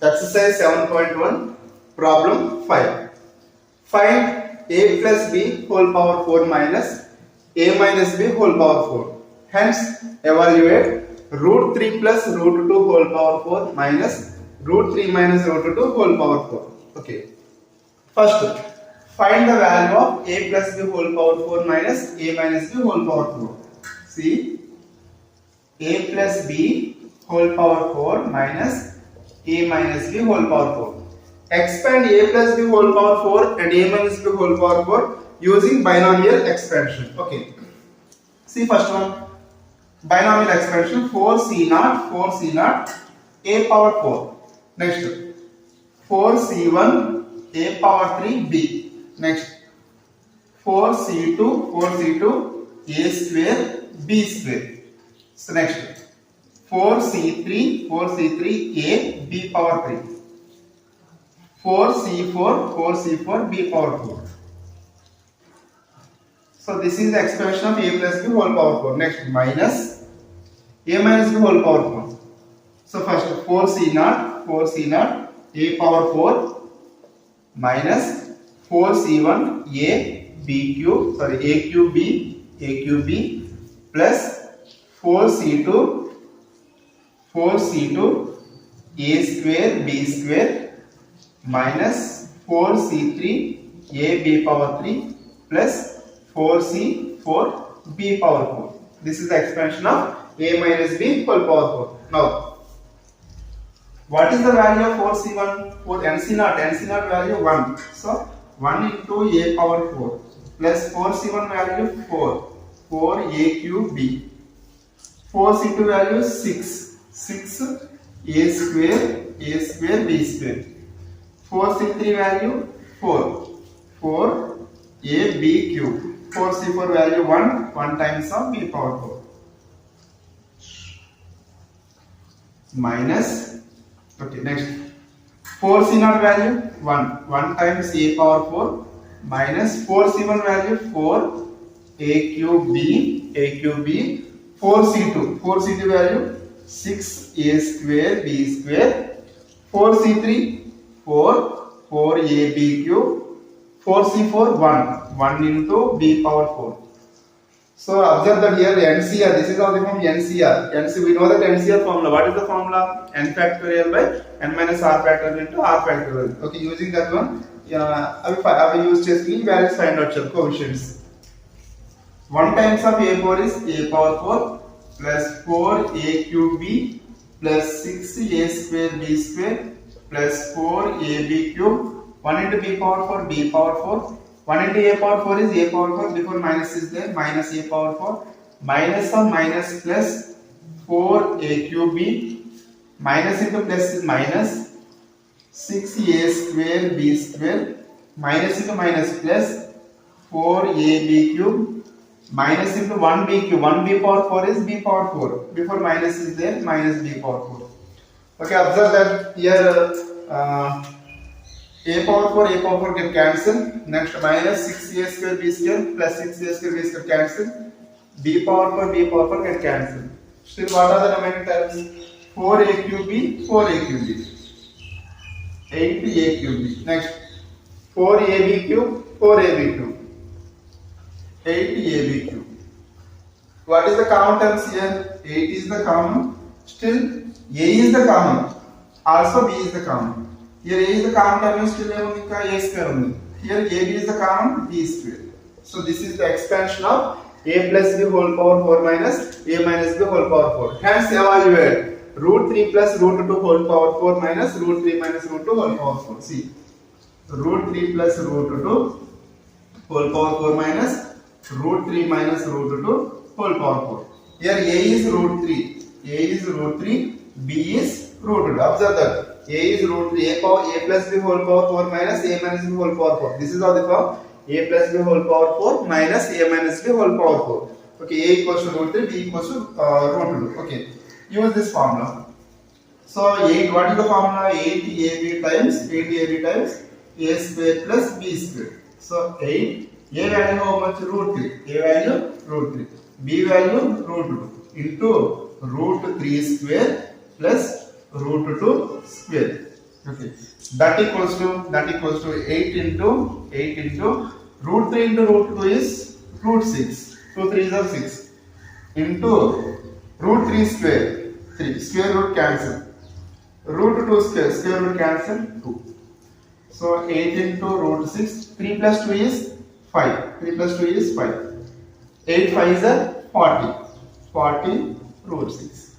Exercise 7.1, problem 5. Find a plus b whole power 4 minus a minus b whole power 4. Hence, evaluate root 3 plus root 2 whole power 4 minus root 3 minus root 2 whole power 4. Okay. First, find the value of a plus b whole power 4 minus a minus b whole power 4. See, a plus b whole power 4 minus a minus b whole power 4. Expand a plus b whole power 4 and a minus b whole power 4 using binomial expansion. Okay. See first one, binomial expansion 4c0 a power 4. Next 4c1 a power 3 b. Next 4c2 a square b square. So next 4c3 a b power 3. 4c4 b power 4. So this is the expansion of a plus b whole power 4. Next minus a minus b whole power 4. So first 4c0 a power 4 minus 4c1 a cube b plus 4c2 a square b square minus 4c3 a b power 3 plus 4c4 b power 4. This is the expansion of a minus b whole power 4. Now, what is the value of 4c1? For NC0 value 1. So 1 into a power 4 plus 4c1 value 4 a cube b. 4c2 value 6 a square b square. 4c3 value 4 a b cube. 4c4 value 1 times of b power 4 minus, okay, next 4c0 value 1 times a power 4 minus 4c1 value 4 a cube b. 4c2 value 6 a square b square. 4c3 4 a b cube. 4c4 1 into b power 4. So observe that here NCR, this is of the form NCR. We know that NCR formula. What is the formula? N factorial by n minus r factorial into r factorial. Okay, using that one, I will use testing values find out coefficients. 1 times of a4 is a power 4 plus 4 a cube b plus 6 a square b square plus 4 a b cube. 1 into b power 4 b power 4. 1 into a power 4 is a power 4, before minus is there, minus a power 4, minus of minus plus 4 a cube b, minus into plus is minus 6 a square b square, minus into minus plus 4 a b cube, minus into 1 b cube. 1 b power 4 is b power 4, before minus is there, minus b power 4. Okay, observe that here a power 4 get cancelled. Next minus 6a square b square plus 6a square b square cancelled. B power 4 get cancelled. Still what are the remaining terms? 4a cube b, 8a cube b. Next 4ab cube, 8ab cube. What is the common terms here? 8 is the common. Still a is the common. Also b is the common. Here a is the common term, still a square only. Here ab is the common, b square. So this is the expansion of a plus b whole power 4 minus a minus b whole power 4. Hence evaluate root 3 plus root 2 whole power 4 minus root 3 minus root 2 whole power 4. See, root 3 plus root 2 whole power 4 minus root 3 minus root 2 whole power 4. Here a is root 3, b is root 2. Observe that. A is root 3, a plus b whole power 4 minus a minus b whole power 4. This is of the form a plus b whole power 4 minus a minus b whole power 4. Okay, a equals to root 3, b equals to root 2. Okay, use this formula. So 8, what is the formula? 8ab times a square plus b square. So 8, a value how much? Root 3. A value root 3. B value root 2 into root 3 square plus root 2 square. Okay. That equals to 8 into root 3 into root 2 is root 6. 2 3s are 6 into root 3 square 3 square root cancel. Root 2 square root cancel 2. So 8 into root 6, 3 plus 2 is 5. 3 plus 2 is 5. 8 5 is 40. 40 root 6.